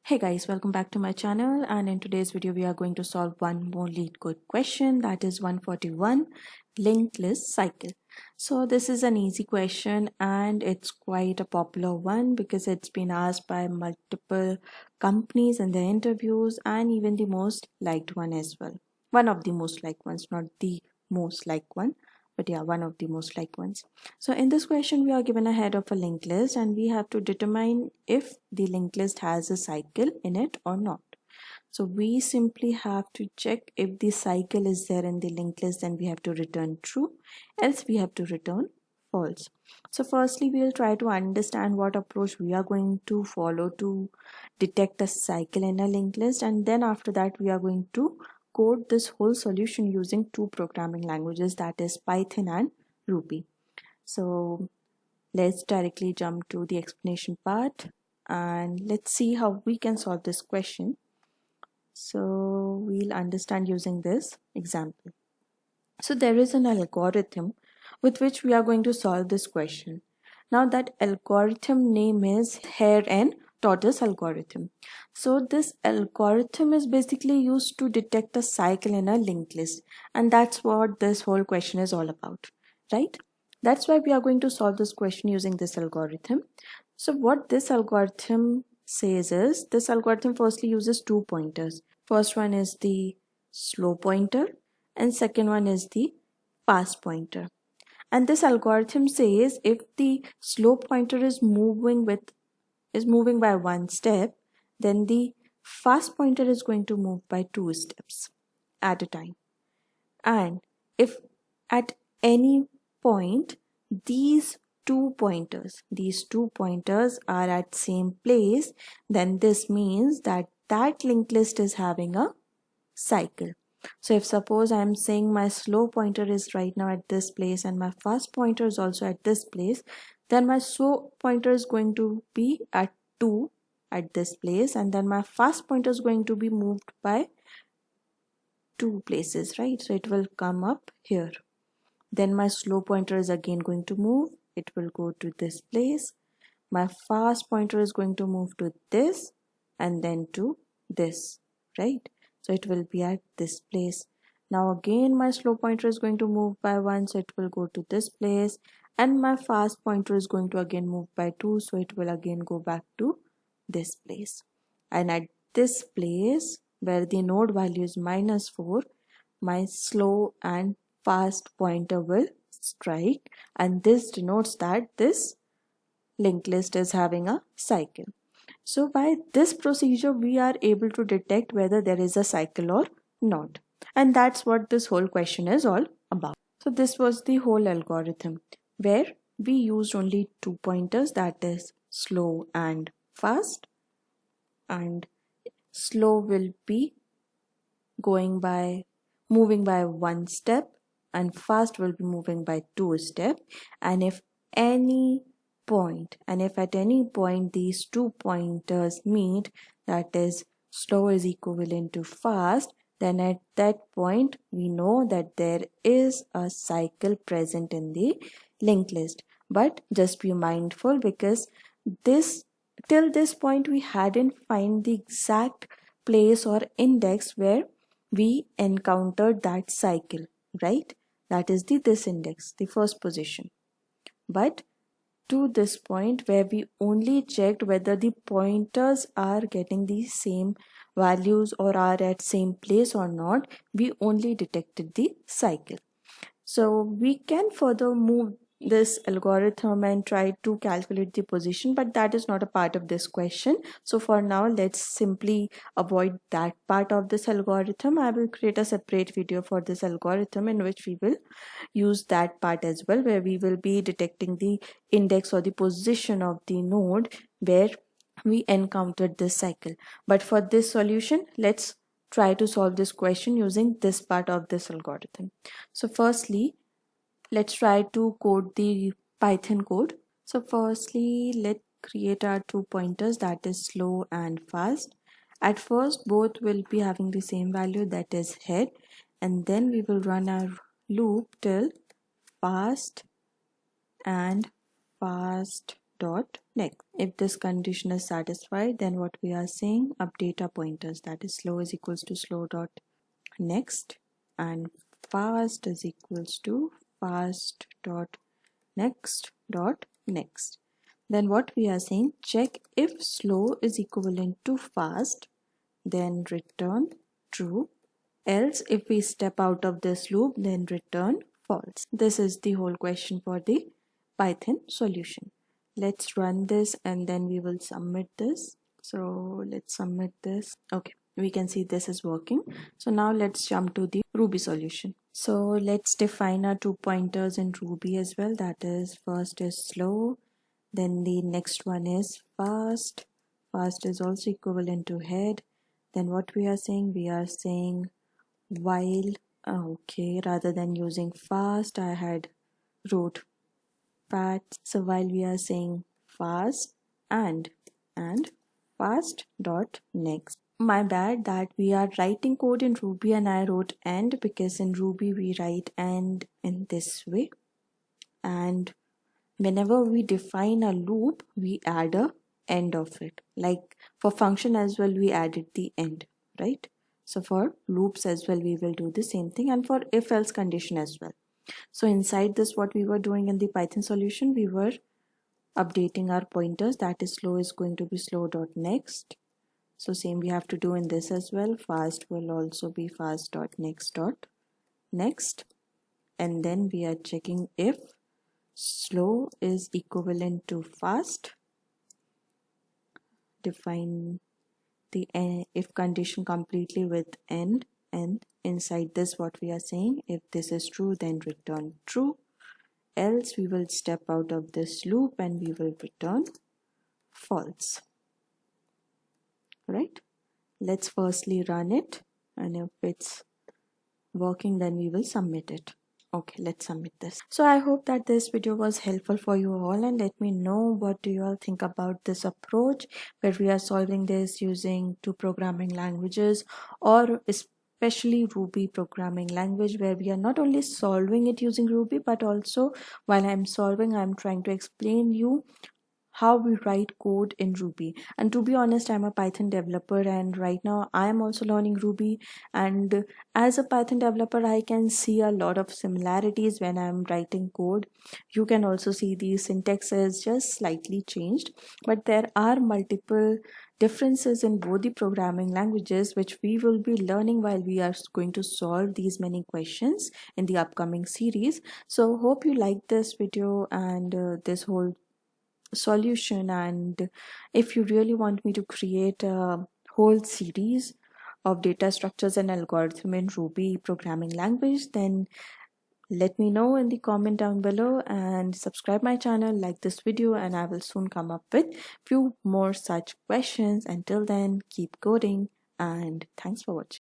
Hey guys, welcome back to my channel, and in today's video we are going to solve one more LeetCode question, that is 141 linked list cycle. So this is an easy question and it's quite a popular one because it's been asked by multiple companies in their interviews and even the most liked one as well. One of the most liked ones, not the most liked one, but yeah, one of the most liked ones. So in this question, we are given a head of a linked list and we have to determine if the linked list has a cycle in it or not. So we simply have to check if the cycle is there in the linked list, then we have to return true, else we have to return false. So firstly, we'll try to understand what approach we are going to follow to detect a cycle in a linked list, and then after that we are going to code this whole solution using two programming languages, that is Python and Ruby. So let's directly jump to the explanation part and let's see how we can solve this question. So we'll understand using this example. So there is an algorithm with which we are going to solve this question. Now that algorithm name is Hare and Tortoise algorithm. So this algorithm is basically used to detect a cycle in a linked list, and that's what this whole question is all about, right? That's why we are going to solve this question using this algorithm. So what this algorithm says is, this algorithm firstly uses two pointers. First one is the slow pointer and second one is the fast pointer. And this algorithm says if the slow pointer is moving by one step, then the fast pointer is going to move by two steps at a time. And if at any point these two pointers are at same place, then this means that linked list is having a cycle. So if suppose I am saying my slow pointer is right now at this place and my fast pointer is also at this place, then my slow pointer is going to be at 2 at this place, and then my fast pointer is going to be moved by 2 places, right? So it will come up here. Then my slow pointer is again going to move. It will go to this place. My fast pointer is going to move to this and then to this, right? So it will be at this place. Now again my slow pointer is going to move by 1, so it will go to this place, and my fast pointer is going to again move by 2, so it will again go back to this place. And at this place where the node value is -4, my slow and fast pointer will strike, and this denotes that this linked list is having a cycle. So by this procedure, we are able to detect whether there is a cycle or not. And that's what this whole question is all about. So this was the whole algorithm where we used only two pointers, that is slow and fast. And slow will be moving by one step, and fast will be moving by 2 steps. And if at any point these two pointers meet, that is slow is equivalent to fast, then at that point we know that there is a cycle present in the linked list. But just be mindful, because till this point we hadn't find the exact place or index where we encountered that cycle, right? That is this index, the first position. But to this point where we only checked whether the pointers are getting the same values or are at same place or not, we only detected the cycle. So we can further move this algorithm and try to calculate the position, but that is not a part of this question. So for now, let's simply avoid that part of this algorithm. I will create a separate video for this algorithm in which we will use that part as well, where we will be detecting the index or the position of the node where we encountered this cycle. But for this solution, let's try to solve this question using this part of this algorithm. So firstly, let's try to code the Python code. So firstly, let's create our two pointers, that is slow and fast. At first, both will be having the same value, that is head, and then we will run our loop till fast and fast dot next. If this condition is satisfied, then what we are saying, update our pointers, that is slow is equals to slow dot next, and fast is equals to fast dot next dot next. Then what we are saying, check if slow is equivalent to fast, then return true, else if we step out of this loop, then return false. This is the whole question for the Python solution. Let's run this and then we will submit this. So let's submit this. Okay, we can see this is working. So now let's jump to the Ruby solution. So let's define our 2 pointers in Ruby as well. That is, first is slow, then the next one is fast. Fast is also equivalent to head. Then what we are saying, we are saying while, okay, rather than using fast, I had wrote fat. So while we are saying fast and fast dot next. My bad that we are writing code in Ruby and I wrote and, because in Ruby we write and in this way, and whenever we define a loop we add a end of it. Like for function as well we added the end, right? So for loops as well we will do the same thing, and for if else condition as well. So inside this, what we were doing in the Python solution, we were updating our pointers, that is slow is going to be slow dot next. So same we have to do in this as well. Fast will also be fast dot next, and then we are checking if slow is equivalent to fast. Define the if condition completely with end, and inside this what we are saying, if this is true then return true, else we will step out of this loop and we will return false. Right, let's firstly run it, and if it's working then we will submit it. Okay, let's submit this. So I hope that this video was helpful for you all, and let me know what do you all think about this approach where we are solving this using 2 programming languages, or especially Ruby programming language, where we are not only solving it using Ruby but also while I'm solving I'm trying to explain you how we write code in Ruby. And to be honest, I'm a Python developer and right now I am also learning Ruby, and as a Python developer I can see a lot of similarities when I'm writing code. You can also see the syntax is just slightly changed, but there are multiple differences in both the programming languages which we will be learning while we are going to solve these many questions in the upcoming series. So hope you like this video and this whole solution, and if you really want me to create a whole series of data structures and algorithm in Ruby programming language, then let me know in the comment down below, and subscribe my channel, like this video, and I will soon come up with few more such questions. Until then, keep coding, and thanks for watching.